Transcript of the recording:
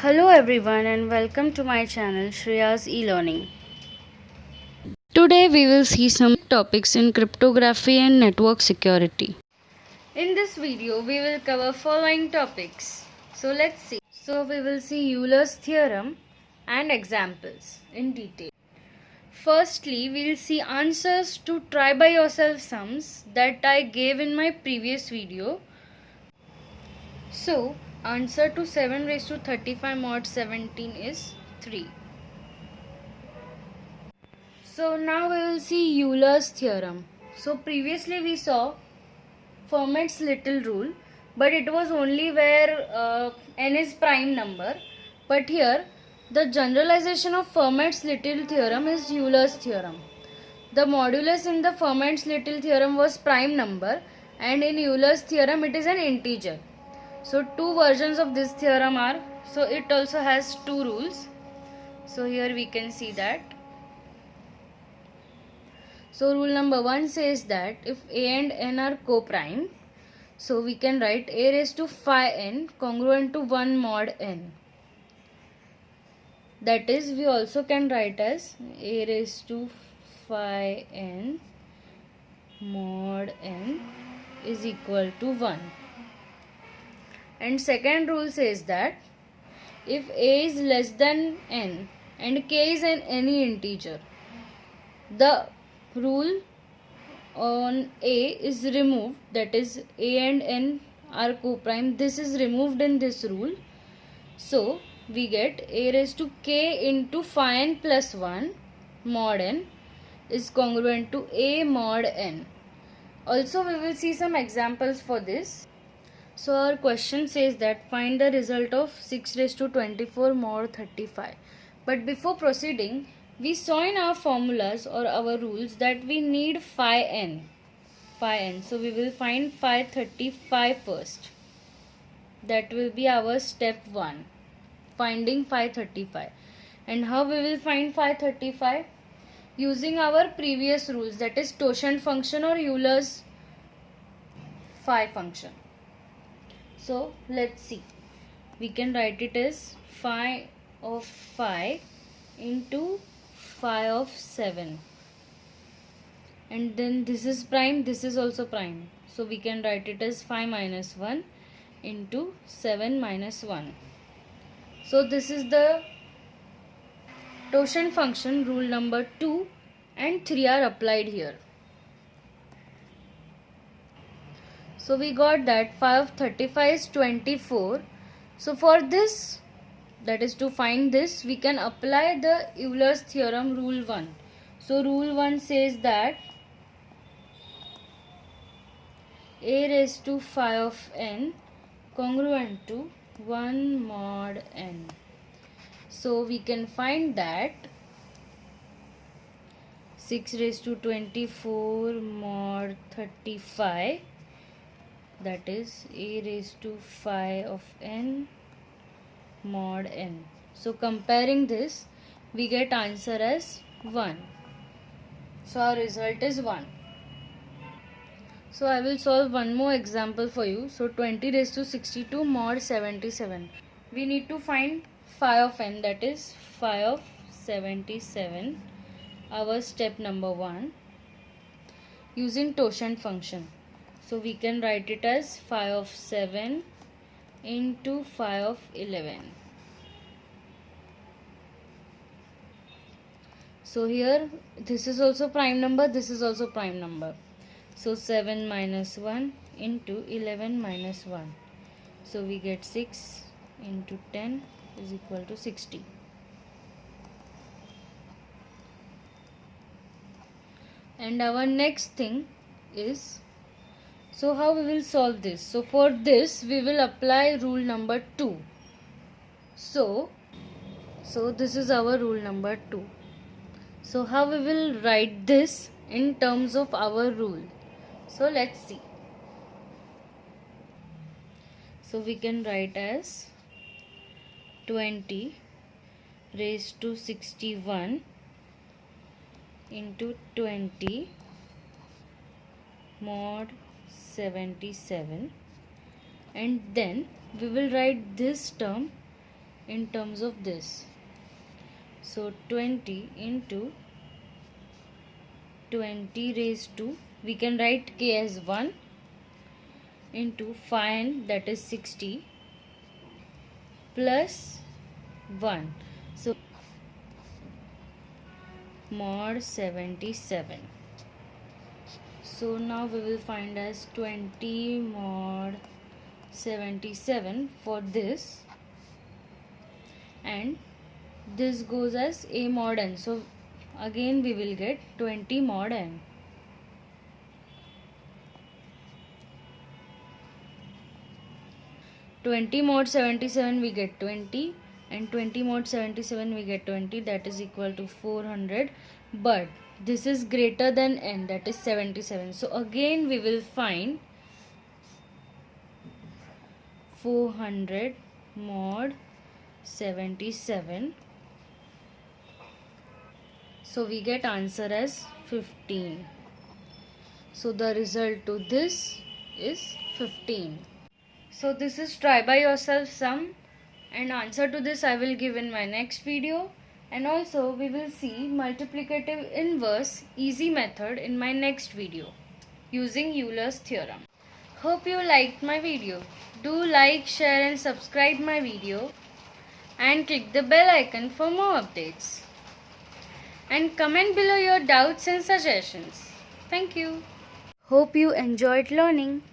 Hello everyone and welcome to my channel Shreya's e-learning. Today we will see some topics in cryptography and network security. In this video we will cover following topics. So let's see. So we will see Euler's theorem and examples in detail. Firstly, we will see answers to try by yourself sums that I gave in my previous video. So answer to 7 raised to 35 mod 17 is 3. So now we will see Euler's theorem. So previously we saw Fermat's little rule, but it was only where n is prime number. But here the generalization of Fermat's little theorem is Euler's theorem. The modulus in the Fermat's little theorem was prime number, and in Euler's theorem it is an integer. So two versions of this theorem are, so it also has two rules. So here we can see that. So rule number 1 says that if a and n are co-prime, so we can write a raised to phi n congruent to 1 mod n. That is, we also can write as a raised to phi n mod n is equal to 1. And second rule says that if a is less than n and k is any integer, the rule on a is removed, that is a and n are co-prime. This is removed in this rule. So we get a raised to k into phi n plus 1 mod n is congruent to a mod n. Also we will see some examples for this. So our question says that find the result of 6 raised to 24 mod 35. But before proceeding, we saw in our formulas or our rules that we need phi n. So we will find phi 35 first. That will be our step 1. Finding phi 35. And how we will find phi 35? Using our previous rules, that is totient function or Euler's phi function. So let's see. We can write it as phi of phi into phi of 7, and then this is prime, this is also prime, so we can write it as phi minus 1 into 7 minus 1. So this is the totient function. Rule number 2 and 3 are applied here. So we got that phi of 35 is 24. So for this, that is to find this, we can apply the Euler's theorem rule 1. So rule 1 says that a raised to phi of n congruent to 1 mod n. So we can find that 6 raised to 24 mod 35, that is a raised to phi of n mod n. So comparing this, we get answer as 1. So our result is 1. So I will solve one more example for you. So 20 raised to 62 mod 77. We need to find phi of n, that is phi of 77. Our step number 1 using totient function. So we can write it as phi of 7 into phi of 11. So here this is also prime number, this is also prime number. So 7 minus 1 into 11 minus 1. So we get 6 into 10 is equal to 60. And our next thing is, so how we will solve this? So for this we will apply rule number 2. So this is our rule number 2. So how we will write this in terms of our rule? So let's see. So we can write as 20 raised to 61 into 20 mod 77, and then we will write this term in terms of this. So 20 into 20 raised to, we can write k as 1 into 5n, that is 60, plus 1. So mod 77. So now we will find as 20 mod 77 for this, and this goes as a mod n. So again we will get 20 mod n. Twenty mod 77 we get 20, and 20 mod 77 we get 20, that is equal to 400, but this is greater than n, that is 77. So again we will find 400 mod 77. So we get answer as 15. So the result to this is 15. So this is try by yourself sum, and answer to this I will give in my next video, and also we will see multiplicative inverse easy method in my next video using Euler's theorem. Hope you liked my video. Do like, share and subscribe my video, and click the bell icon for more updates. And comment below your doubts and suggestions. Thank you. Hope you enjoyed learning.